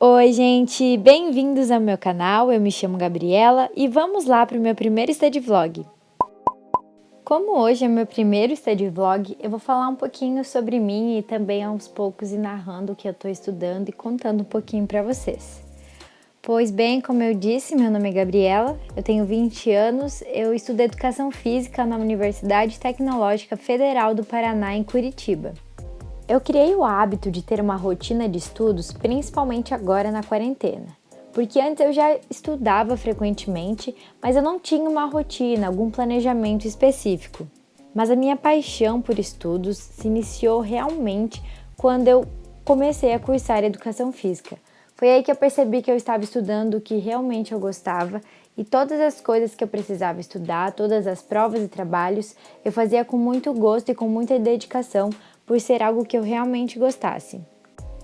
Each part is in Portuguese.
Oi, gente! Bem-vindos ao meu canal, eu me chamo Gabriela e vamos lá para o meu primeiro study vlog. Como hoje é meu primeiro study vlog, eu vou falar um pouquinho sobre mim e também aos poucos ir narrando o que eu estou estudando e contando um pouquinho para vocês. Pois bem, como eu disse, meu nome é Gabriela, eu tenho 20 anos, eu estudo Educação Física na Universidade Tecnológica Federal do Paraná, em Curitiba. Eu criei o hábito de ter uma rotina de estudos, principalmente agora na quarentena, porque antes eu já estudava frequentemente, mas eu não tinha uma rotina, algum planejamento específico. Mas a minha paixão por estudos se iniciou realmente quando eu comecei a cursar Educação Física. Foi aí que eu percebi que eu estava estudando o que realmente eu gostava e todas as coisas que eu precisava estudar, todas as provas e trabalhos, eu fazia com muito gosto e com muita dedicação, por ser algo que eu realmente gostasse.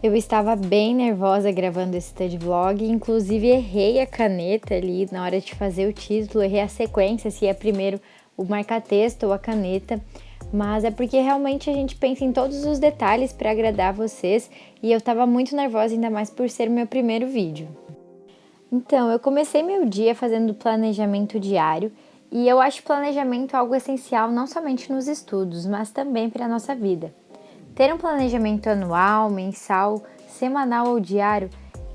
Eu estava bem nervosa gravando esse study vlog, inclusive errei a caneta ali na hora de fazer o título, errei a sequência, se é primeiro o marca-texto ou a caneta, mas é porque realmente a gente pensa em todos os detalhes para agradar vocês e eu estava muito nervosa, ainda mais por ser o meu primeiro vídeo. Então, eu comecei meu dia fazendo planejamento diário e eu acho planejamento algo essencial não somente nos estudos, mas também para a nossa vida. Ter um planejamento anual, mensal, semanal ou diário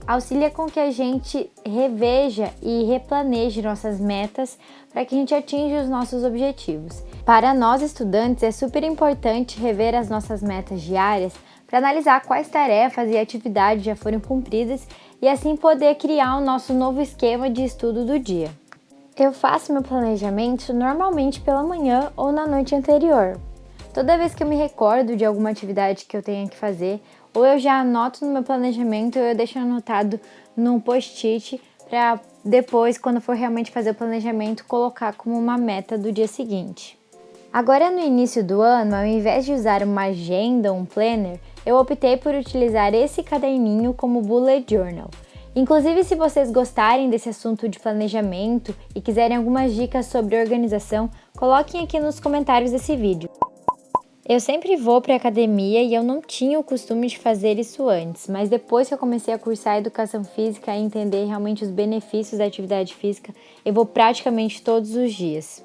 auxilia com que a gente reveja e replaneje nossas metas para que a gente atinja os nossos objetivos. Para nós estudantes é super importante rever as nossas metas diárias para analisar quais tarefas e atividades já foram cumpridas e assim poder criar o nosso novo esquema de estudo do dia. Eu faço meu planejamento normalmente pela manhã ou na noite anterior. Toda vez que eu me recordo de alguma atividade que eu tenha que fazer, ou eu já anoto no meu planejamento ou eu deixo anotado num post-it para depois, quando for realmente fazer o planejamento, colocar como uma meta do dia seguinte. Agora no início do ano, ao invés de usar uma agenda ou um planner, eu optei por utilizar esse caderninho como bullet journal. Inclusive, se vocês gostarem desse assunto de planejamento e quiserem algumas dicas sobre organização, coloquem aqui nos comentários desse vídeo. Eu sempre vou para a academia e eu não tinha o costume de fazer isso antes, mas depois que eu comecei a cursar Educação Física e entender realmente os benefícios da atividade física, eu vou praticamente todos os dias.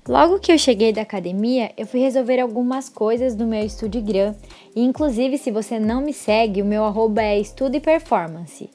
Logo que eu cheguei da academia, eu fui resolver algumas coisas do meu Studigram e inclusive se você não me segue, o meu arroba é Estudo e Performance.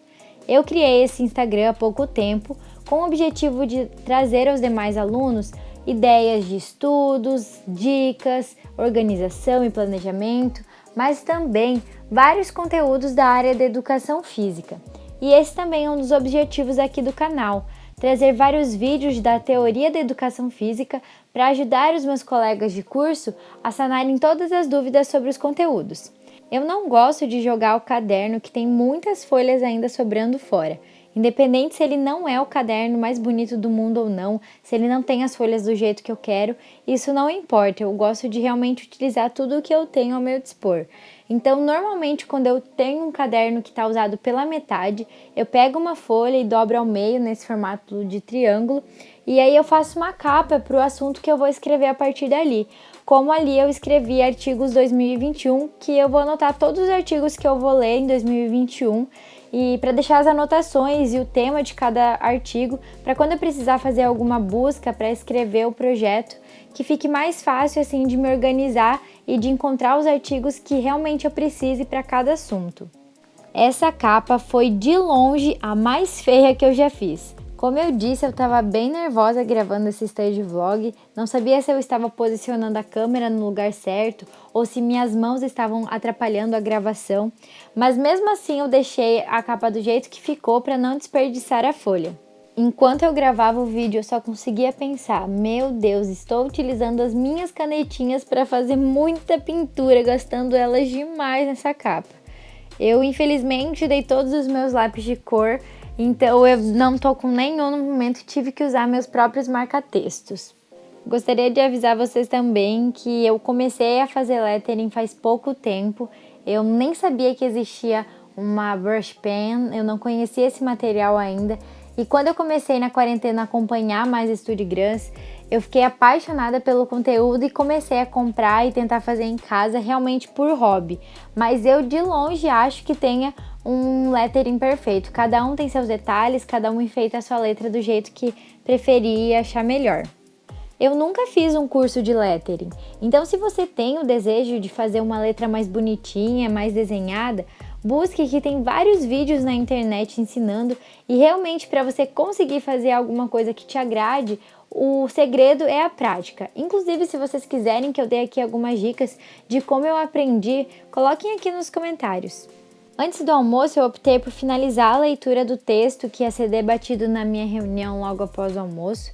Eu criei esse Instagram há pouco tempo com o objetivo de trazer aos demais alunos ideias de estudos, dicas, organização e planejamento, mas também vários conteúdos da área da educação física. E esse também é um dos objetivos aqui do canal, trazer vários vídeos da teoria da educação física para ajudar os meus colegas de curso a sanarem todas as dúvidas sobre os conteúdos. Eu não gosto de jogar o caderno que tem muitas folhas ainda sobrando fora. Independente se ele não é o caderno mais bonito do mundo ou não, se ele não tem as folhas do jeito que eu quero, isso não importa, eu gosto de realmente utilizar tudo o que eu tenho ao meu dispor. Então, normalmente, quando eu tenho um caderno que está usado pela metade, eu pego uma folha e dobro ao meio nesse formato de triângulo, e aí eu faço uma capa para o assunto que eu vou escrever a partir dali. Como ali eu escrevi artigos 2021, que eu vou anotar todos os artigos que eu vou ler em 2021, e para deixar as anotações e o tema de cada artigo, para quando eu precisar fazer alguma busca para escrever o projeto, que fique mais fácil assim de me organizar e de encontrar os artigos que realmente eu precise para cada assunto. Essa capa foi de longe a mais feia que eu já fiz. Como eu disse, eu estava bem nervosa gravando esse study vlog, não sabia se eu estava posicionando a câmera no lugar certo ou se minhas mãos estavam atrapalhando a gravação, mas mesmo assim eu deixei a capa do jeito que ficou para não desperdiçar a folha. Enquanto eu gravava o vídeo, eu só conseguia pensar, meu Deus, estou utilizando as minhas canetinhas para fazer muita pintura, gastando elas demais nessa capa. Eu, infelizmente, dei todos os meus lápis de cor, então eu não tô com nenhum no momento e tive que usar meus próprios marca-textos. Gostaria de avisar vocês também que eu comecei a fazer lettering faz pouco tempo. Eu nem sabia que existia uma brush pen, eu não conhecia esse material ainda. E quando eu comecei na quarentena a acompanhar mais Studigrams, Eu fiquei apaixonada pelo conteúdo e comecei a comprar e tentar fazer em casa realmente por hobby. Mas eu de longe acho que tenha um lettering perfeito. Cada um tem seus detalhes, cada um enfeita a sua letra do jeito que preferir e achar melhor. Eu nunca fiz um curso de lettering, então se você tem o desejo de fazer uma letra mais bonitinha, mais desenhada, busque que tem vários vídeos na internet ensinando e realmente para você conseguir fazer alguma coisa que te agrade, o segredo é a prática. Inclusive, se vocês quiserem que eu dê aqui algumas dicas de como eu aprendi, coloquem aqui nos comentários. Antes do almoço, eu optei por finalizar a leitura do texto que ia ser debatido na minha reunião logo após o almoço.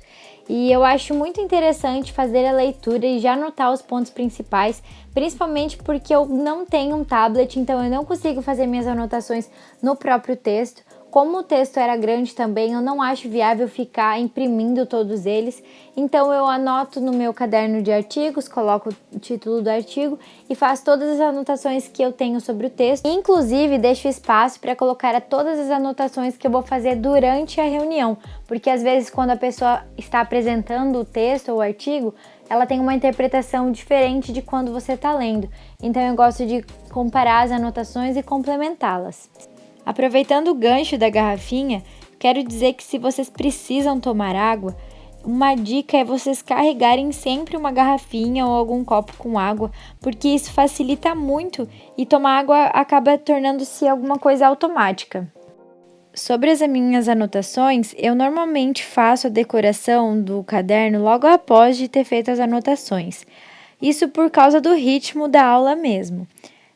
E eu acho muito interessante fazer a leitura e já anotar os pontos principais, principalmente porque eu não tenho um tablet, então eu não consigo fazer minhas anotações no próprio texto. Como o texto era grande também, eu não acho viável ficar imprimindo todos eles, então eu anoto no meu caderno de artigos, coloco o título do artigo e faço todas as anotações que eu tenho sobre o texto. Inclusive, deixo espaço para colocar todas as anotações que eu vou fazer durante a reunião, porque às vezes quando a pessoa está apresentando o texto ou o artigo, ela tem uma interpretação diferente de quando você está lendo, então eu gosto de comparar as anotações e complementá-las. Aproveitando o gancho da garrafinha, quero dizer que se vocês precisam tomar água, uma dica é vocês carregarem sempre uma garrafinha ou algum copo com água, porque isso facilita muito e tomar água acaba tornando-se alguma coisa automática. Sobre as minhas anotações, eu normalmente faço a decoração do caderno logo após de ter feito as anotações. Isso por causa do ritmo da aula mesmo.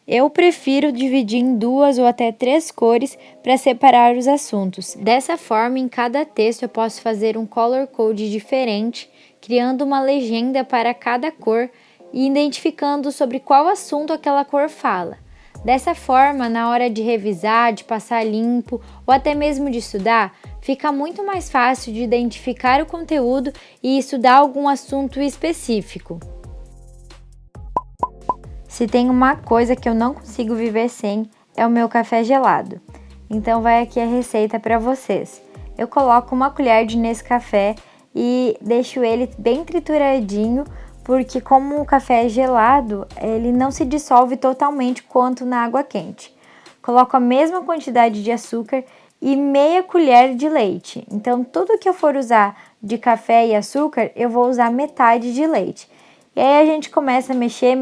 Eu prefiro dividir em 2 ou até 3 cores para separar os assuntos. Dessa forma, em cada texto eu posso fazer um color code diferente, criando uma legenda para cada cor e identificando sobre qual assunto aquela cor fala. Dessa forma, na hora de revisar, de passar limpo ou até mesmo de estudar, fica muito mais fácil de identificar o conteúdo e estudar algum assunto específico. Se tem uma coisa que eu não consigo viver sem, é o meu café gelado. Então vai aqui a receita para vocês. Eu coloco uma colher de Nescafé e deixo ele bem trituradinho, porque como o café é gelado, ele não se dissolve totalmente quanto na água quente. Coloco a mesma quantidade de açúcar e meia colher de leite. Então tudo que eu for usar de café e açúcar, eu vou usar metade de leite. E aí a gente começa a mexer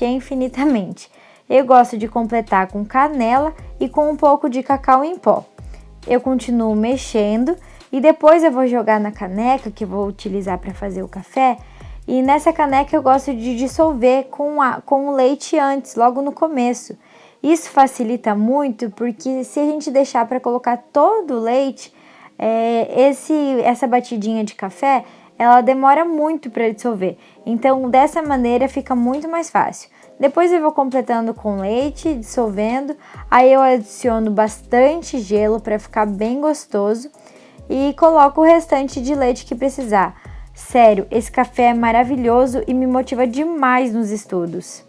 infinitamente. Eu gosto de completar com canela e com um pouco de cacau em pó. Eu continuo mexendo e depois eu vou jogar na caneca que eu vou utilizar para fazer o café. E nessa caneca eu gosto de dissolver com o leite antes, logo no começo. Isso facilita muito porque se a gente deixar para colocar todo o leite, essa batidinha de café, ela demora muito para dissolver. Então, dessa maneira fica muito mais fácil. Depois eu vou completando com leite, dissolvendo. Aí eu adiciono bastante gelo para ficar bem gostoso e coloco o restante de leite que precisar. Sério, esse café é maravilhoso e me motiva demais nos estudos.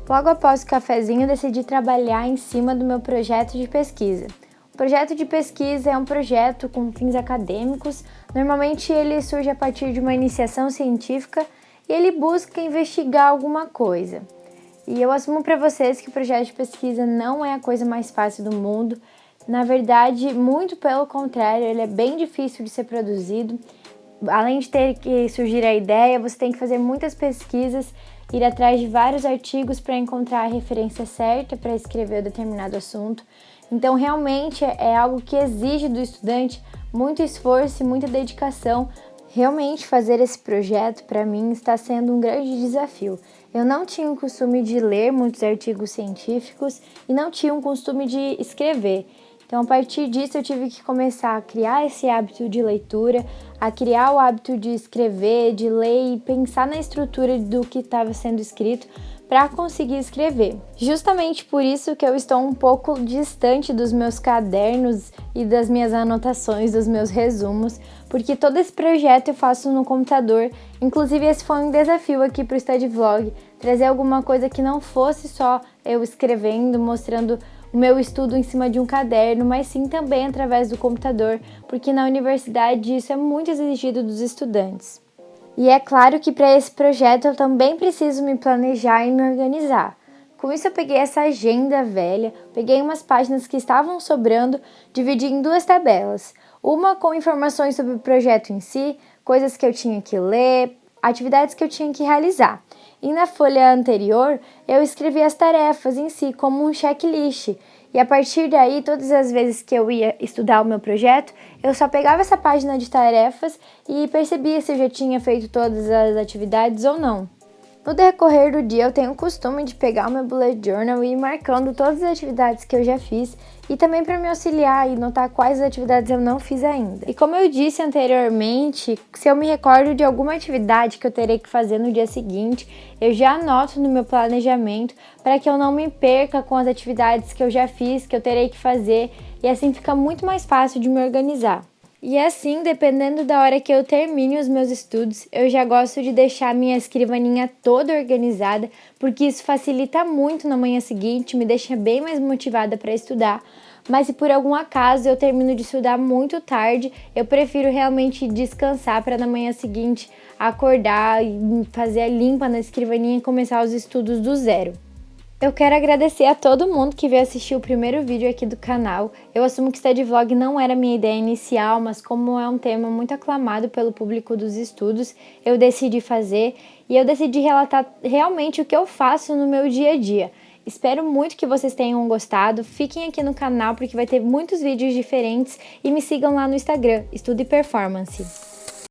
Logo após o cafezinho, decidi trabalhar em cima do meu projeto de pesquisa. O projeto de pesquisa é um projeto com fins acadêmicos. Normalmente ele surge a partir de uma iniciação científica e ele busca investigar alguma coisa. E eu assumo para vocês que o projeto de pesquisa não é a coisa mais fácil do mundo. Na verdade, muito pelo contrário, ele é bem difícil de ser produzido. Além de ter que surgir a ideia, você tem que fazer muitas pesquisas, ir atrás de vários artigos para encontrar a referência certa para escrever determinado assunto. Então, realmente é algo que exige do estudante muito esforço e muita dedicação. Realmente, fazer esse projeto, para mim, está sendo um grande desafio. Eu não tinha o costume de ler muitos artigos científicos e não tinha o costume de escrever. Então, a partir disso, eu tive que começar a criar esse hábito de leitura, a criar o hábito de escrever, de ler e pensar na estrutura do que estava sendo escrito para conseguir escrever. Justamente por isso que eu estou um pouco distante dos meus cadernos e das minhas anotações, dos meus resumos, porque todo esse projeto eu faço no computador. Inclusive, esse foi um desafio aqui para o Study Vlog, trazer alguma coisa que não fosse só eu escrevendo, mostrando o meu estudo em cima de um caderno, mas sim também através do computador, porque na universidade isso é muito exigido dos estudantes. E é claro que para esse projeto eu também preciso me planejar e me organizar. Com isso eu peguei essa agenda velha, peguei umas páginas que estavam sobrando, dividi em 2 tabelas. Uma com informações sobre o projeto em si, coisas que eu tinha que ler, atividades que eu tinha que realizar. E na folha anterior eu escrevi as tarefas em si como um checklist. E a partir daí, todas as vezes que eu ia estudar o meu projeto, eu só pegava essa página de tarefas e percebia se eu já tinha feito todas as atividades ou não. No decorrer do dia, eu tenho o costume de pegar o meu bullet journal e ir marcando todas as atividades que eu já fiz e também para me auxiliar e notar quais atividades eu não fiz ainda. E como eu disse anteriormente, se eu me recordo de alguma atividade que eu terei que fazer no dia seguinte, eu já anoto no meu planejamento para que eu não me perca com as atividades que eu já fiz, que eu terei que fazer, e assim fica muito mais fácil de me organizar. E assim, dependendo da hora que eu termine os meus estudos, eu já gosto de deixar minha escrivaninha toda organizada, porque isso facilita muito na manhã seguinte, me deixa bem mais motivada para estudar. Mas se por algum acaso eu termino de estudar muito tarde, eu prefiro realmente descansar para na manhã seguinte acordar e fazer a limpa na escrivaninha e começar os estudos do zero. Eu quero agradecer a todo mundo que veio assistir o primeiro vídeo aqui do canal. Eu assumo que Study Vlog não era minha ideia inicial, mas como é um tema muito aclamado pelo público dos estudos, eu decidi fazer e eu decidi relatar realmente o que eu faço no meu dia a dia. Espero muito que vocês tenham gostado. Fiquem aqui no canal porque vai ter muitos vídeos diferentes e me sigam lá no Instagram, Estudo e Performance.